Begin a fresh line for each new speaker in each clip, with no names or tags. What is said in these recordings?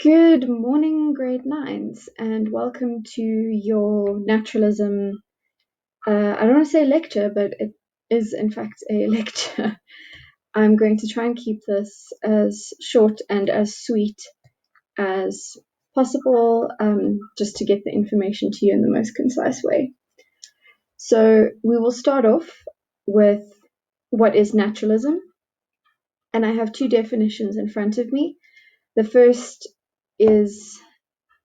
Good morning, grade nines, and welcome to your naturalism. I don't want to say lecture, but it is in fact a lecture. I'm going to try and keep this as short and as sweet as possible, just to get the information to you in the most concise way. So, we will start off with what is naturalism, and I have two definitions in front of me. The first is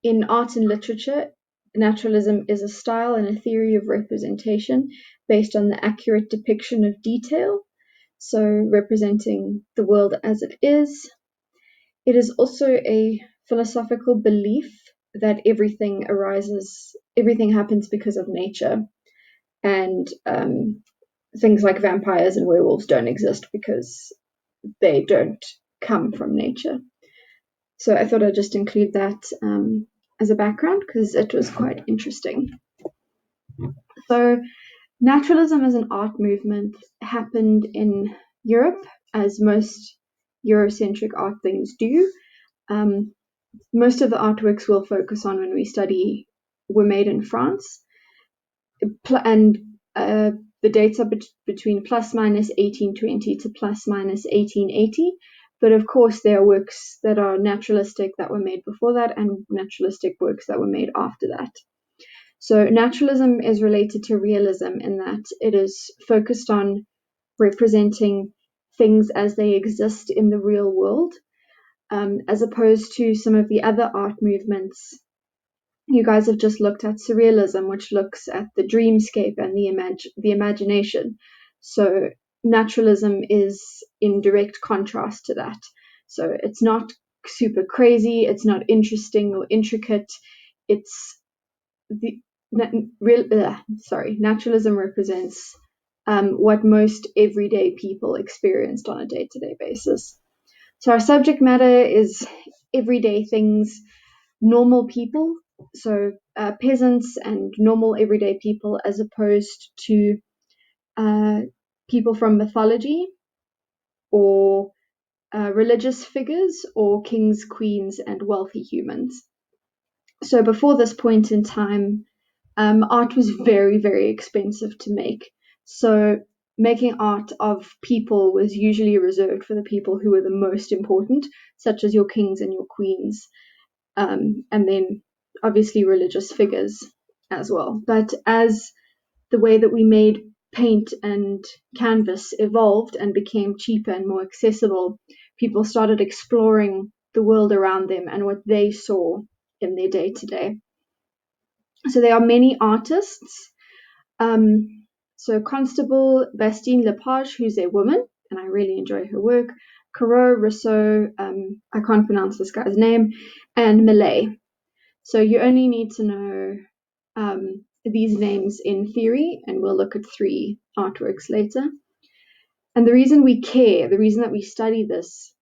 in art and literature, naturalism is a style and a theory of representation based on the accurate depiction of detail, so representing the world as it is. It is also a philosophical belief that everything happens because of nature, and things like vampires and werewolves don't exist because they don't come from nature. So I thought I'd just include that as a background because it was quite interesting. So naturalism as an art movement happened in Europe, as most Eurocentric art things do. Most of the artworks we'll focus on when we study were made in France, and the dates are between plus minus 1820 to plus minus 1880. But of course, there are works that are naturalistic that were made before that, and naturalistic works that were made after that. So naturalism is related to realism in that it is focused on representing things as they exist in the real world, as opposed to some of the other art movements. You guys have just looked at surrealism, which looks at the dreamscape and the imagination. So naturalism is in direct contrast to that. So it's not super crazy, it's not interesting or intricate. Naturalism represents what most everyday people experienced on a day-to-day basis. So our subject matter is everyday things, normal people, so peasants and normal everyday people, as opposed to people from mythology or religious figures or kings, queens, and wealthy humans. So before this point in time, art was very, very expensive to make. So making art of people was usually reserved for the people who were the most important, such as your kings and your queens, and then obviously religious figures as well. But as the way that we made paint and canvas evolved and became cheaper and more accessible, people started exploring the world around them and what they saw in their day-to-day. So there are many artists. So Constable Bastien Lepage, who's a woman, and I really enjoy her work. Corot, Rousseau, I can't pronounce this guy's name, and Millet. So you only need to know these names in theory, and we'll look at 3 artworks later. And the reason we care, the reason that we study this,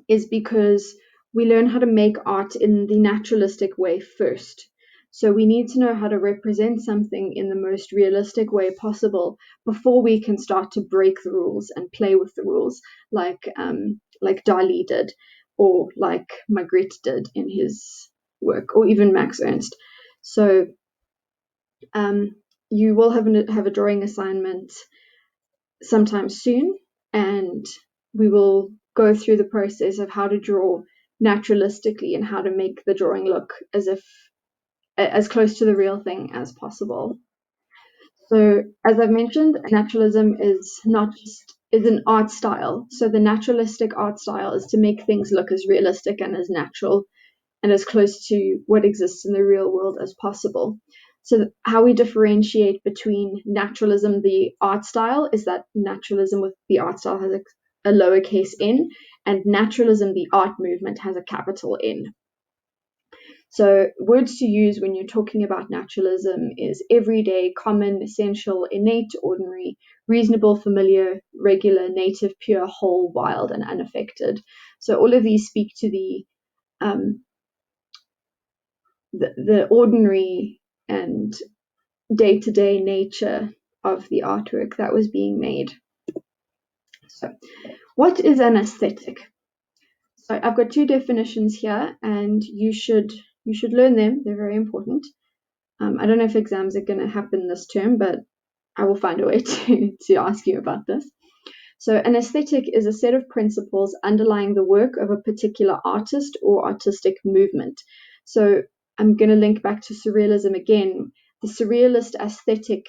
is because we learn how to make art in the naturalistic way first. So we need to know how to represent something in the most realistic way possible before we can start to break the rules and play with the rules, like Dali did, or like Magritte did in his work, or even Max Ernst. So you will have a drawing assignment sometime soon, and we will go through the process of how to draw naturalistically and how to make the drawing look as close to the real thing as possible. So as I've mentioned, naturalism is an art style. So the naturalistic art style is to make things look as realistic and as natural and as close to what exists in the real world as possible. So how we differentiate between naturalism, the art style, is that naturalism with the art style has a lowercase n, and naturalism, the art movement, has a capital N. So words to use when you're talking about naturalism is everyday, common, essential, innate, ordinary, reasonable, familiar, regular, native, pure, whole, wild, and unaffected. So all of these speak to the ordinary and day-to-day nature of the artwork that was being made. So what is an aesthetic? So I've got two definitions here, and you should learn them. They're very important. I don't know if exams are going to happen this term, but I will find a way to ask you about this. So an aesthetic is a set of principles underlying the work of a particular artist or artistic movement. So I'm going to link back to surrealism again. The surrealist aesthetic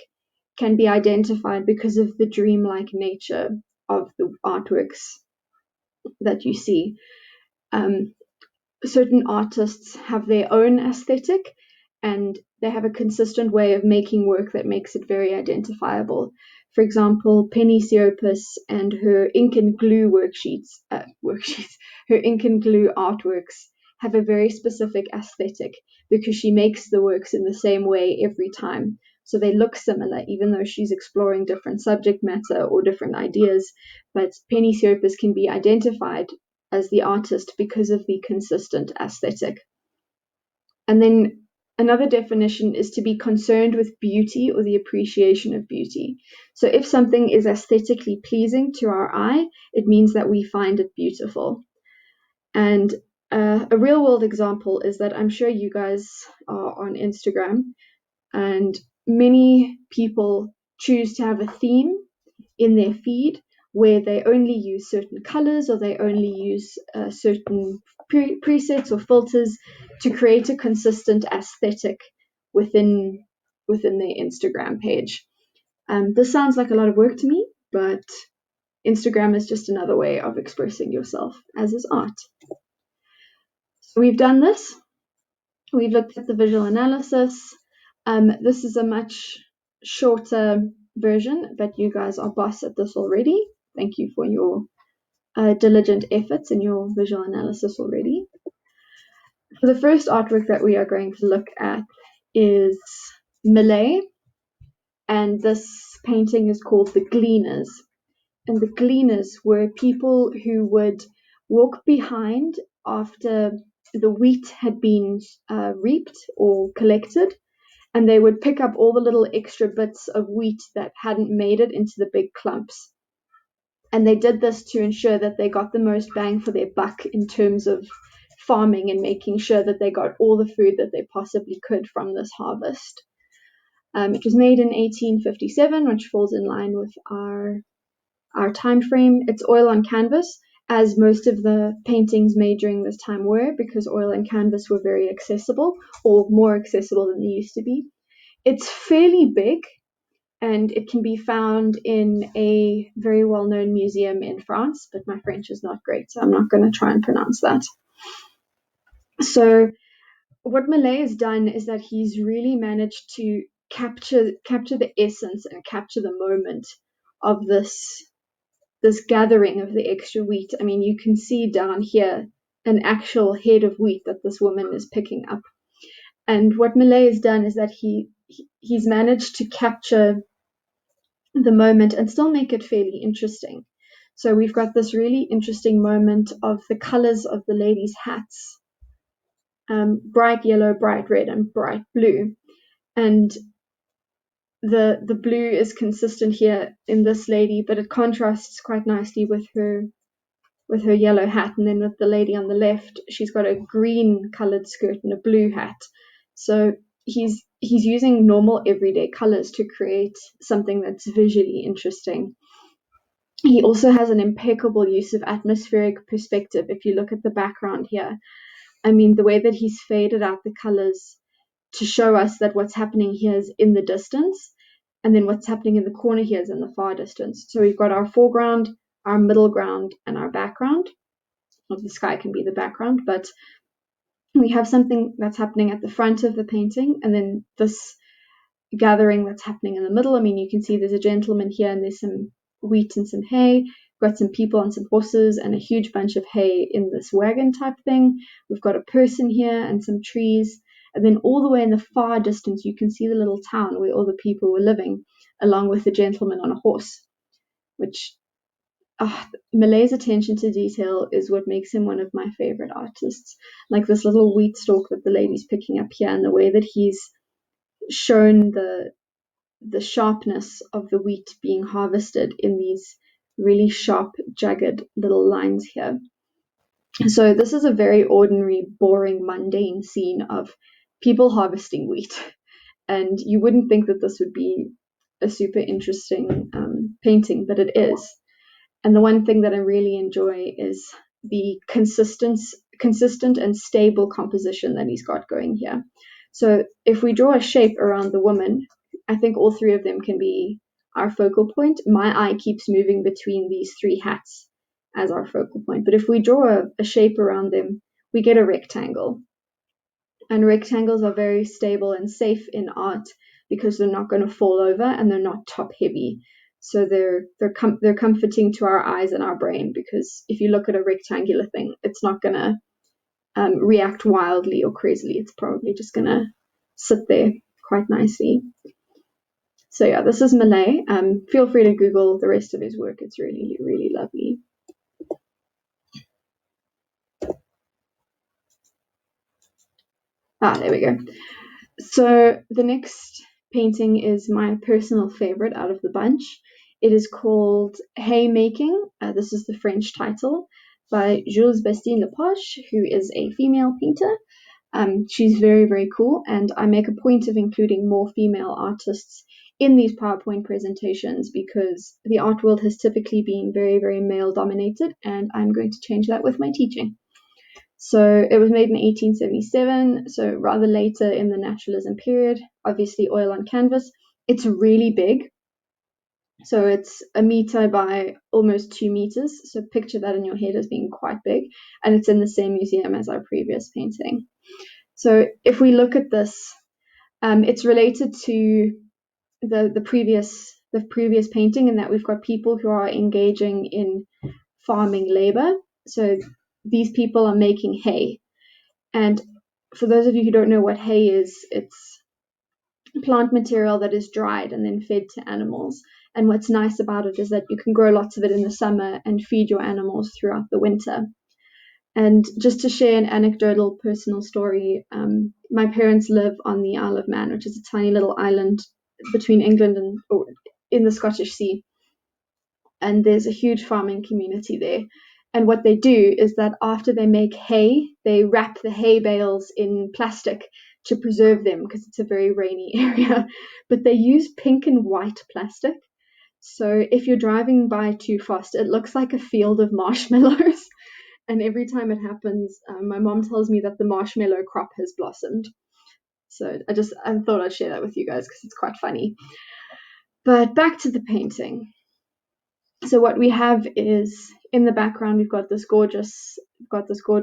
can be identified because of the dreamlike nature of the artworks that you see. Certain artists have their own aesthetic, and they have a consistent way of making work that makes it very identifiable. For example, Penny Siopis and her ink and glue her ink and glue artworks have a very specific aesthetic because she makes the works in the same way every time. So they look similar, even though she's exploring different subject matter or different ideas. But Penny Siopis can be identified as the artist because of the consistent aesthetic. And then another definition is to be concerned with beauty or the appreciation of beauty. So if something is aesthetically pleasing to our eye, it means that we find it beautiful. And a real world example is that I'm sure you guys are on Instagram, and many people choose to have a theme in their feed where they only use certain colors or they only use certain presets or filters to create a consistent aesthetic within their Instagram page. This sounds like a lot of work to me, but Instagram is just another way of expressing yourself, as is art. So we've done this. We've looked at the visual analysis. This is a much shorter version, but you guys are boss at this already. Thank you for your diligent efforts in your visual analysis already. So the first artwork that we are going to look at is Millet, and this painting is called The Gleaners. And the Gleaners were people who would walk behind after the wheat had been reaped or collected, and they would pick up all the little extra bits of wheat that hadn't made it into the big clumps. And they did this to ensure that they got the most bang for their buck in terms of farming and making sure that they got all the food that they possibly could from this harvest. It was made in 1857, which falls in line with our time frame. It's oil on canvas, as most of the paintings made during this time were, because oil and canvas were very accessible, or more accessible than they used to be. It's fairly big, and it can be found in a very well-known museum in France, but my French is not great, so I'm not going to try and pronounce that. So what Millet has done is that he's really managed to capture the essence and capture the moment of this gathering of the extra wheat. I mean, you can see down here an actual head of wheat that this woman is picking up. And what Millet has done is that he's managed to capture the moment and still make it fairly interesting. So we've got this really interesting moment of the colors of the ladies' hats, bright yellow, bright red, and bright blue. And the blue is consistent here in this lady, but it contrasts quite nicely with her yellow hat. And then with the lady on the left, she's got a green colored skirt and a blue hat. So he's using normal everyday colors to create something that's visually interesting. He also has an impeccable use of atmospheric perspective. If you look at the background here, I mean, the way that he's faded out the colors to show us that what's happening here is in the distance, and then what's happening in the corner here is in the far distance. So we've got our foreground, our middle ground, and our background. Well, the sky can be the background, but we have something that's happening at the front of the painting, and then this gathering that's happening in the middle. I mean, you can see there's a gentleman here, and there's some wheat and some hay. We've got some people and some horses and a huge bunch of hay in this wagon type thing. We've got a person here and some trees. And then all the way in the far distance, you can see the little town where all the people were living, along with the gentleman on a horse, which Millet's attention to detail is what makes him one of my favorite artists. Like this little wheat stalk that the lady's picking up here, and the way that he's shown the sharpness of the wheat being harvested in these really sharp, jagged little lines here. So this is a very ordinary, boring, mundane scene of people harvesting wheat. And you wouldn't think that this would be a super interesting painting, but it is. And the one thing that I really enjoy is the consistent and stable composition that he's got going here. So if we draw a shape around the woman, I think all three of them can be our focal point. My eye keeps moving between these three hats as our focal point. But if we draw a shape around them, we get a rectangle. And rectangles are very stable and safe in art because they're not going to fall over and they're not top heavy. So they're comforting to our eyes and our brain, because if you look at a rectangular thing, it's not going to react wildly or crazily. It's probably just going to sit there quite nicely. So yeah, this is Malay. Feel free to Google the rest of his work. It's really, really lovely. There we go. So the next painting is my personal favorite out of the bunch. It is called Haymaking. This is the French title, by Jules Bastien Lepage, who is a female painter. She's very, very cool, and I make a point of including more female artists in these PowerPoint presentations because the art world has typically been very, very male dominated, and I'm going to change that with my teaching. So it was made in 1877, so rather later in the Naturalism period, obviously oil on canvas. It's really big. So it's a meter by almost 2 meters. So picture that in your head as being quite big. And it's in the same museum as our previous painting. So if we look at this, it's related to the previous painting in that we've got people who are engaging in farming labor. So these people are making hay. And for those of you who don't know what hay is, it's plant material that is dried and then fed to animals. And what's nice about it is that you can grow lots of it in the summer and feed your animals throughout the winter. And just to share an anecdotal personal story, my parents live on the Isle of Man, which is a tiny little island between England and in the Scottish Sea. And there's a huge farming community there. And what they do is that after they make hay, they wrap the hay bales in plastic to preserve them because it's a very rainy area. But they use pink and white plastic. So if you're driving by too fast, it looks like a field of marshmallows. And every time it happens, my mom tells me that the marshmallow crop has blossomed. So I thought I'd share that with you guys because it's quite funny. But back to the painting. So what we have is in the background we've got this gorgeous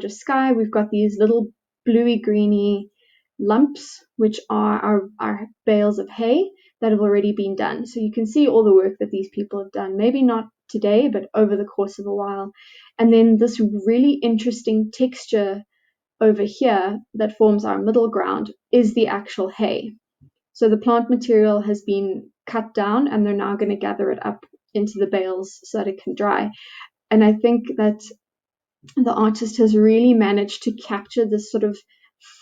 sky. We've got these little bluey greeny lumps, which are our bales of hay that have already been done. So you can see all the work that these people have done, maybe not today, but over the course of a while. And then this really interesting texture over here that forms our middle ground is the actual hay. So the plant material has been cut down and they're now going to gather it up into the bales so that it can dry. And I think that the artist has really managed to capture this sort of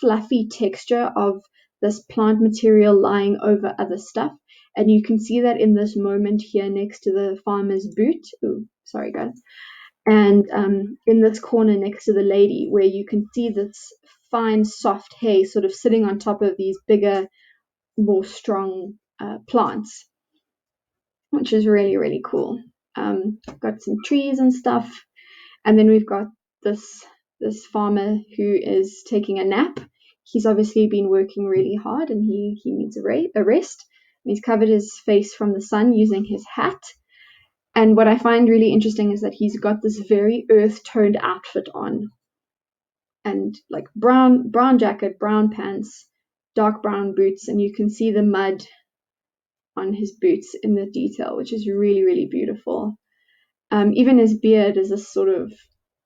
fluffy texture of this plant material lying over other stuff. And you can see that in this moment here next to the farmer's boot. Ooh, sorry guys. And in this corner next to the lady, where you can see this fine, soft hay sort of sitting on top of these bigger, more strong plants, which is really, really cool. Got some trees and stuff. And then we've got this farmer who is taking a nap. He's obviously been working really hard and he needs a rest. And he's covered his face from the sun using his hat. And what I find really interesting is that he's got this very earth-toned outfit on. And like brown jacket, brown pants, dark brown boots, and you can see the mud on his boots in the detail, which is really, really beautiful. Even his beard is a sort of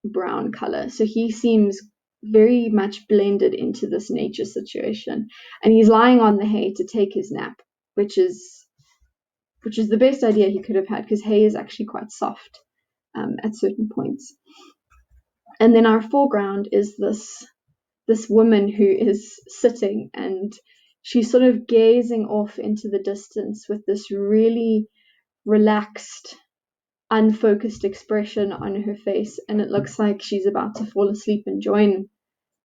brown color, so he seems very much blended into this nature situation. And he's lying on the hay to take his nap, which is the best idea he could have had, because hay is actually quite soft at certain points. And then our foreground is this woman who is sitting, and she's sort of gazing off into the distance with this really relaxed unfocused expression on her face, and it looks like she's about to fall asleep and join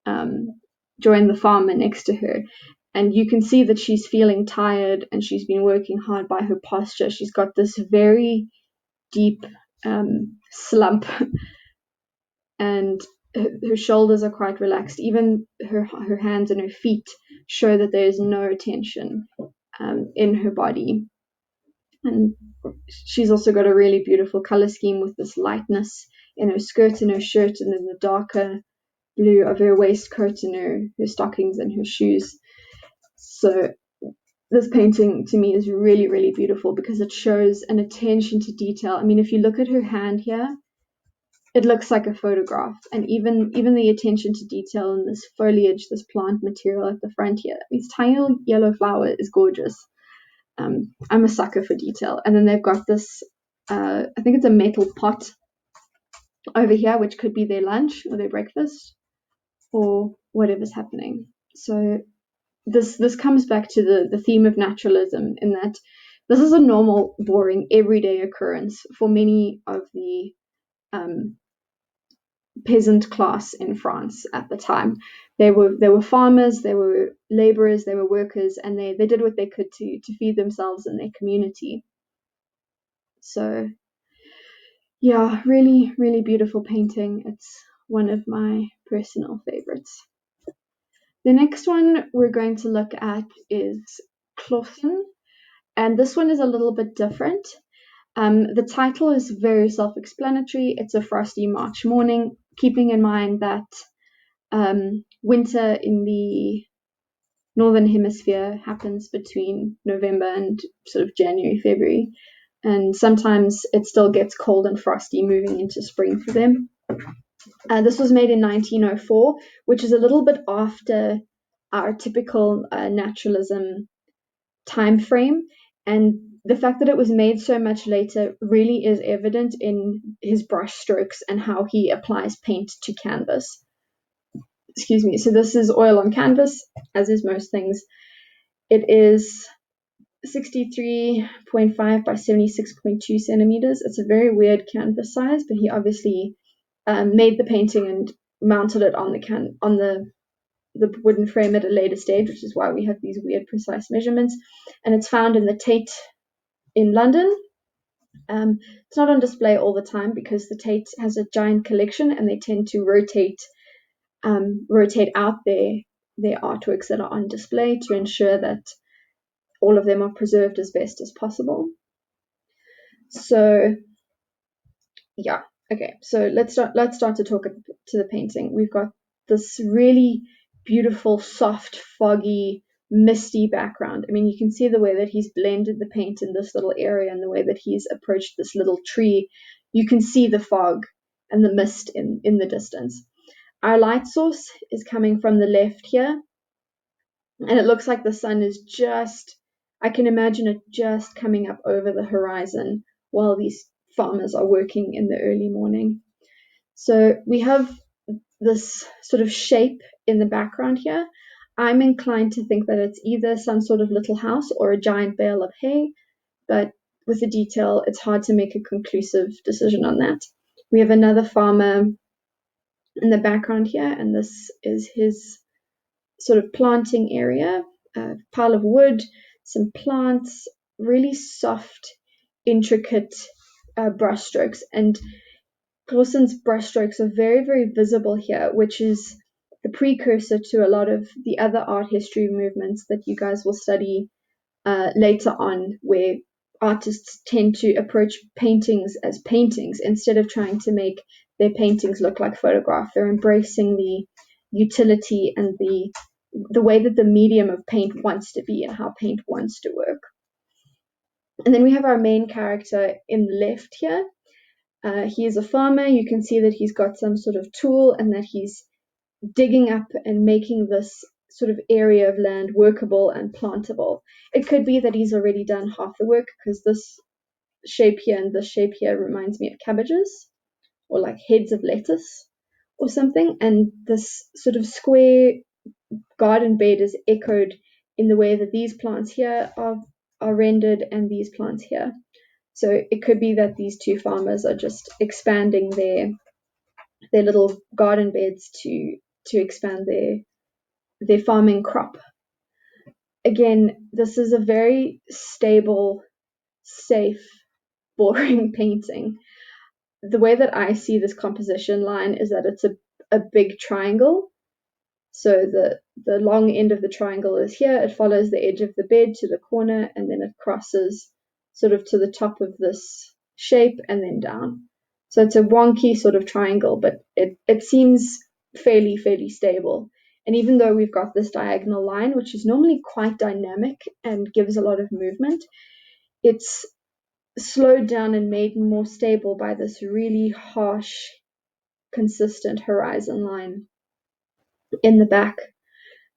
the farmer next to her. And you can see that she's feeling tired and she's been working hard by her posture. She's got this very deep slump, and her shoulders are quite relaxed. Even her hands and her feet show that there is no tension in her body. And she's also got a really beautiful color scheme with this lightness in her skirt and her shirt, and then the darker blue of her waistcoat and her stockings and her shoes. So this painting to me is really, really beautiful because it shows an attention to detail. I mean, if you look at her hand here, it looks like a photograph, and even the attention to detail in this foliage, this plant material at the front here, this tiny little yellow flower is gorgeous. I'm a sucker for detail. And then they've got this, I think it's a metal pot over here, which could be their lunch or their breakfast or whatever's happening. So this comes back to the theme of naturalism, in that this is a normal, boring, everyday occurrence for many of the peasant class in France at the time. They were farmers, they were laborers, they were workers, and they did what they could to feed themselves and their community. So yeah, really, really beautiful painting. It's one of my personal favorites. The next one we're going to look at is Clausen, and this one is a little bit different. The title is very self-explanatory. It's a frosty March morning, keeping in mind that winter in the northern hemisphere happens between November and sort of January, February, and sometimes it still gets cold and frosty moving into spring for them. This was made in 1904, which is a little bit after our typical naturalism time frame, and the fact that it was made so much later really is evident in his brush strokes and how he applies paint to canvas. Excuse me. So this is oil on canvas, as is most things. It is 63.5 by 76.2 centimeters. It's a very weird canvas size, but he obviously made the painting and mounted it on the wooden frame at a later stage, which is why we have these weird precise measurements. And it's found in the Tate in London. It's not on display all the time because the Tate has a giant collection and they tend to rotate out their artworks that are on display to ensure that all of them are preserved as best as possible. So yeah, okay. So let's start to talk to the painting. We've got this really beautiful, soft, foggy, misty background. I mean, you can see the way that he's blended the paint in this little area and the way that he's approached this little tree. You can see the fog and the mist in the distance. Our light source is coming from the left here, and it looks like the sun is just, I can imagine it just coming up over the horizon while these farmers are working in the early morning. So we have this sort of shape in the background here. I'm inclined to think that it's either some sort of little house or a giant bale of hay, but with the detail, it's hard to make a conclusive decision on that. We have another farmer in the background here, and this is his sort of planting area, a pile of wood, some plants, really soft, intricate brush strokes. And Clausen's brush strokes are very, very visible here, which is the precursor to a lot of the other art history movements that you guys will study later on, where artists tend to approach paintings as paintings instead of trying to make their paintings look like photographs. They're embracing the utility and the way that the medium of paint wants to be and how paint wants to work. And then we have our main character in the left here. He is a farmer. You can see that he's got some sort of tool and that he's digging up and making this sort of area of land workable and plantable. It could be that he's already done half the work, because this shape here and this shape here reminds me of cabbages or like heads of lettuce or something. And this sort of square garden bed is echoed in the way that these plants here are rendered and these plants here. So it could be that these two farmers are just expanding their little garden beds to expand their farming crop. Again, this is a very stable, safe, boring painting. The way that I see this composition line is that it's a big triangle. So the long end of the triangle is here. It follows the edge of the bed to the corner, and then it crosses sort of to the top of this shape and then down. So it's a wonky sort of triangle, but it seems fairly stable. And even though we've got this diagonal line, which is normally quite dynamic and gives a lot of movement, it's slowed down and made more stable by this really harsh, consistent horizon line in the back.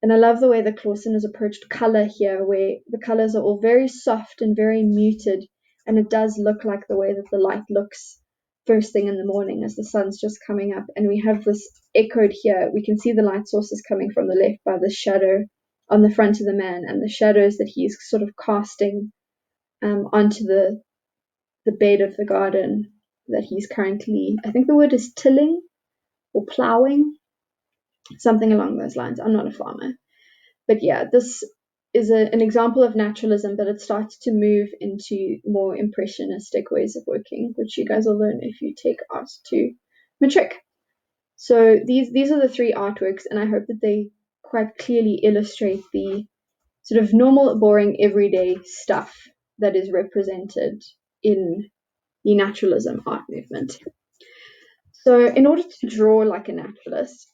And I love the way that Clausen has approached color here, where the colors are all very soft and very muted, and it does look like the way that the light looks first thing in the morning as the sun's just coming up. And we have this echoed here. We can see the light sources coming from the left by the shadow on the front of the man and the shadows that he's sort of casting onto the bed of the garden that he's currently, I think the word is tilling or plowing, something along those lines. I'm not a farmer. But yeah, this is an example of naturalism, but it starts to move into more impressionistic ways of working, which you guys will learn if you take art to matric. So these are the three artworks, and I hope that they quite clearly illustrate the sort of normal, boring, everyday stuff that is represented in the naturalism art movement. So in order to draw like a naturalist,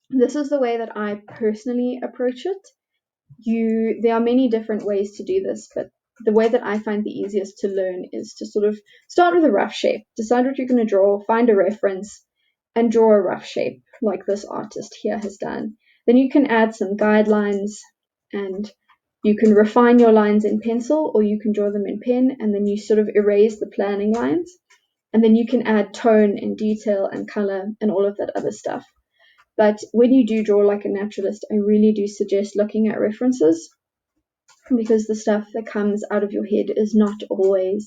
this is the way that I personally approach it. There are many different ways to do this, but the way that I find the easiest to learn is to sort of start with a rough shape, decide what you're going to draw, find a reference, and draw a rough shape like this artist here has done. Then you can add some guidelines, and you can refine your lines in pencil, or you can draw them in pen, and then you sort of erase the planning lines, and then you can add tone and detail and color and all of that other stuff. But when you do draw like a naturalist, I really do suggest looking at references, because the stuff that comes out of your head is not always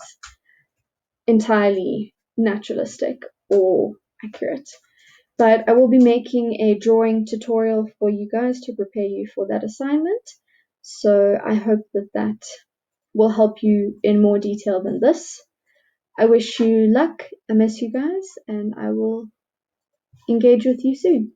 entirely naturalistic or accurate. But I will be making a drawing tutorial for you guys to prepare you for that assignment. So I hope that will help you in more detail than this. I wish you luck. I miss you guys, and I will engage with you soon.